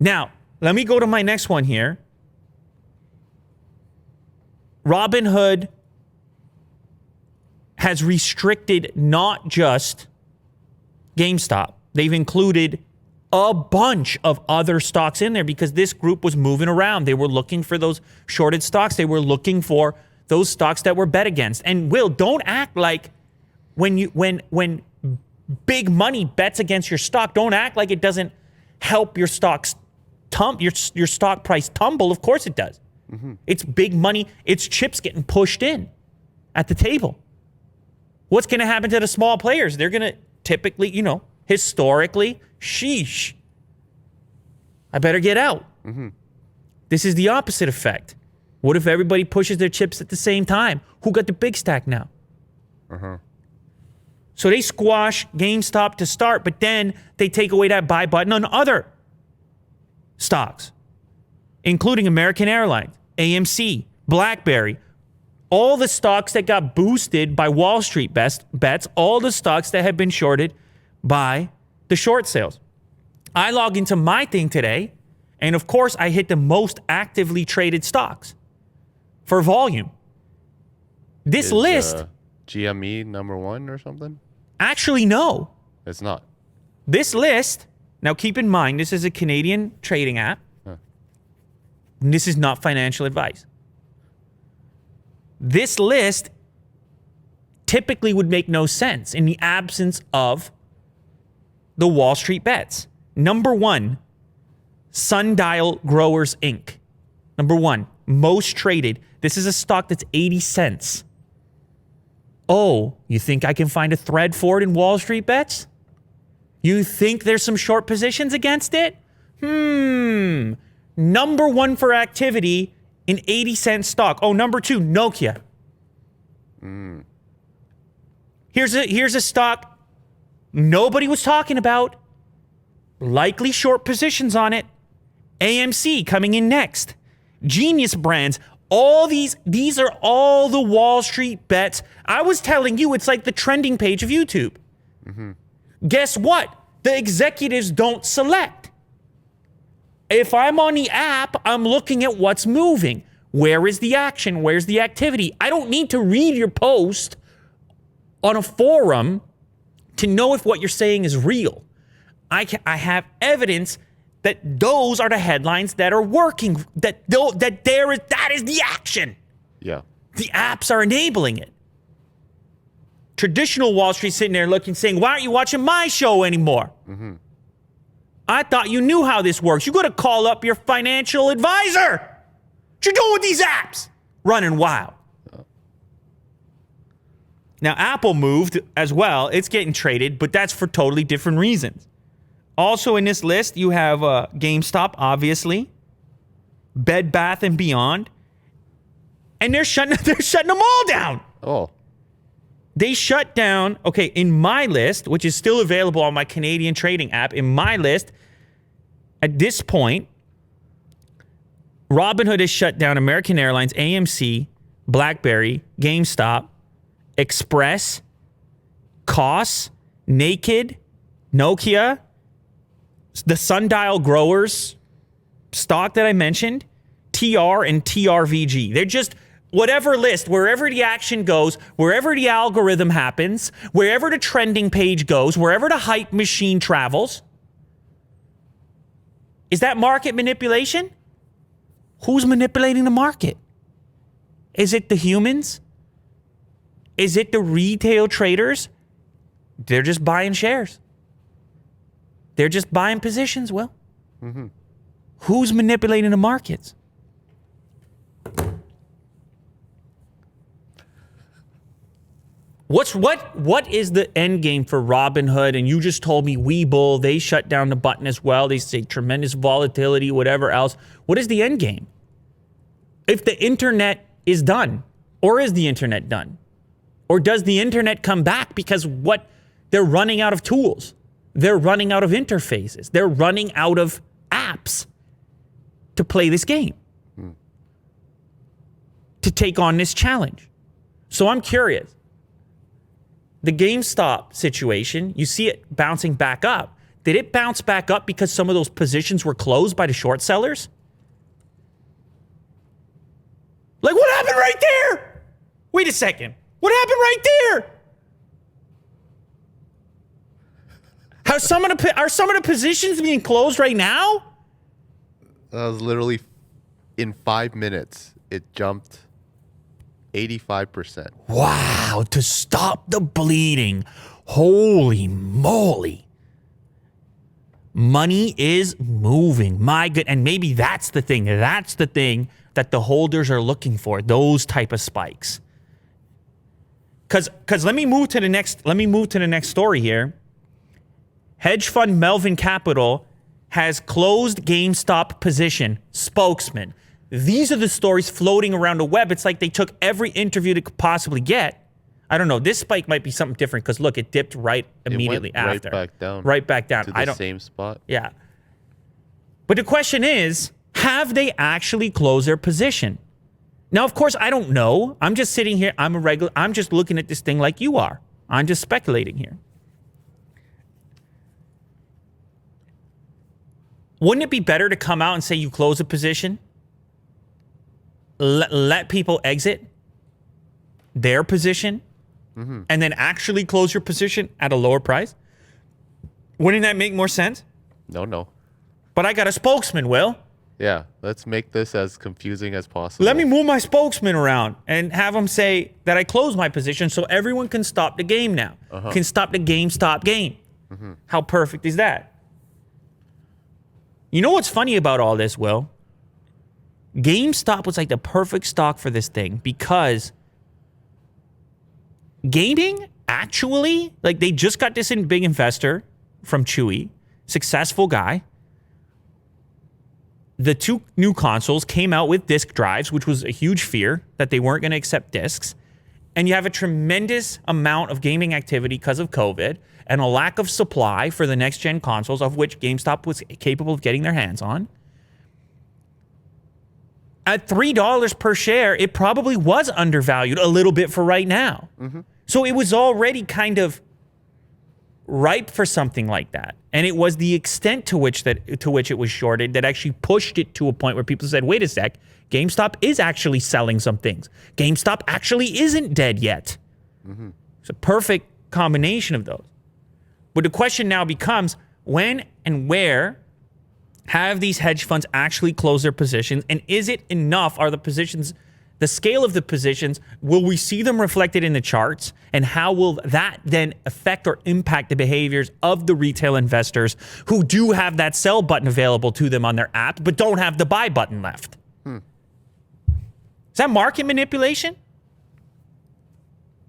Now, let me go to my next one here. Robinhood has restricted not just GameStop. They've included a bunch of other stocks in there because this group was moving around. They were looking for those shorted stocks. They were looking for those stocks that were bet against. And Will, don't act like when big money bets against your stock, don't act like it doesn't help your stocks your stock price tumble. Of course it does. Mm-hmm. It's big money. It's chips getting pushed in at the table. What's going to happen to the small players? They're going to typically, historically, sheesh, I better get out. Mm-hmm. This is the opposite effect. What if everybody pushes their chips at the same time? Who got the big stack now? Uh-huh. So they squash GameStop to start, but then they take away that buy button on other stocks, including American Airlines, AMC, BlackBerry, all the stocks that got boosted by Wall Street bets, all the stocks that have been shorted by the short sales. I log into my thing today, and of course, I hit the most actively traded stocks for volume. This list... GME number one or something? Actually, no. It's not. This list, now keep in mind, this is a Canadian trading app. Huh. And this is not financial advice. This list typically would make no sense in the absence of the Wall Street bets. Number one, Sundial Growers Inc. Number one, most traded. This is a stock that's 80 cents. Oh, you think I can find a thread for it in Wall Street bets? You think there's some short positions against it? Number one for activity in 80-cent stock. Oh, number two, Nokia. Here's a stock nobody was talking about. Likely short positions on it. AMC coming in next. Genius Brands. All these are all the Wall Street bets. I was telling you, it's like the trending page of YouTube. Mm-hmm. Guess what? The executives don't select. If I'm on the app, I'm looking at what's moving. Where is the action? Where's the activity? I don't need to read your post on a forum to know if what you're saying is real. I have evidence that those are the headlines that are working, that is the action. Yeah. The apps are enabling it. Traditional Wall Street sitting there looking, saying, why aren't you watching my show anymore? Mm-hmm. I thought you knew how this works. You got to call up your financial advisor. What you doing with these apps? Running wild. Oh. Now, Apple moved as well. It's getting traded, but that's for totally different reasons. Also in this list, you have GameStop, obviously, Bed Bath & Beyond, and they're shutting them all down. Oh. They shut down, okay, in my list, which is still available on my Canadian trading app, in my list, at this point, Robinhood has shut down American Airlines, AMC, BlackBerry, GameStop, Express, Koss, Naked, Nokia, the Sundial Growers stock that I mentioned, TR and TRVG. They're just whatever list, wherever the action goes, wherever the algorithm happens, wherever the trending page goes, wherever the hype machine travels. Is that market manipulation? Who's manipulating the market? Is it the humans? Is it the retail traders? They're just buying shares. They're just buying positions, Will. Mm-hmm. Who's manipulating the markets? What is the end game for Robinhood? And you just told me Webull, they shut down the button as well. They say tremendous volatility, whatever else. What is the end game? If the internet is done, or is the internet done? Or does the internet come back because they're running out of tools? They're running out of interfaces. They're running out of apps to play this game, to take on this challenge. So I'm curious. The GameStop situation, you see it bouncing back up. Did it bounce back up because some of those positions were closed by the short sellers? Like, what happened right there? Wait a second. What happened right there? Are some of the positions being closed right now? That was literally in 5 minutes. It jumped 85%. Wow, to stop the bleeding. Holy moly. Money is moving. My good. And maybe that's the thing. That's the thing that the holders are looking for, those type of spikes. Cuz let me move to the next story here. Hedge fund Melvin Capital has closed GameStop position. Spokesman. These are the stories floating around the web. It's like they took every interview they could possibly get. I don't know. This spike might be something different because look, it dipped right immediately after. Right back down. Right back down. To the same spot. Yeah. But the question is, have they actually closed their position? Now, of course, I don't know. I'm just sitting here. I'm just looking at this thing like you are. I'm just speculating here. Wouldn't it be better to come out and say you close a position? Let people exit their position and then actually close your position at a lower price? Wouldn't that make more sense? No. But I got a spokesman, Will. Yeah, let's make this as confusing as possible. Let me move my spokesman around and have him say that I close my position so everyone can stop the game now. Can stop the GameStop game. How perfect is that? You know what's funny about all this, Will? GameStop was like the perfect stock for this thing because gaming actually, like they just got this in big investor from Chewy, successful guy. The 2 new consoles came out with disk drives, which was a huge fear that they weren't going to accept disks. And you have a tremendous amount of gaming activity because of COVID and a lack of supply for the next gen consoles, of which GameStop was capable of getting their hands on. At $3 per share, it probably was undervalued a little bit for right now. So it was already kind of ripe for something like that. And it was the extent to which it was shorted that actually pushed it to a point where people said, wait a sec, GameStop is actually selling some things. GameStop actually isn't dead yet. It's a perfect combination of those. But the question now becomes, when and where have these hedge funds actually closed their positions? And is it enough? Are the positions, the scale of the positions, will we see them reflected in the charts? And how will that then affect or impact the behaviors of the retail investors who do have that sell button available to them on their app, but don't have the buy button left? Is that market manipulation?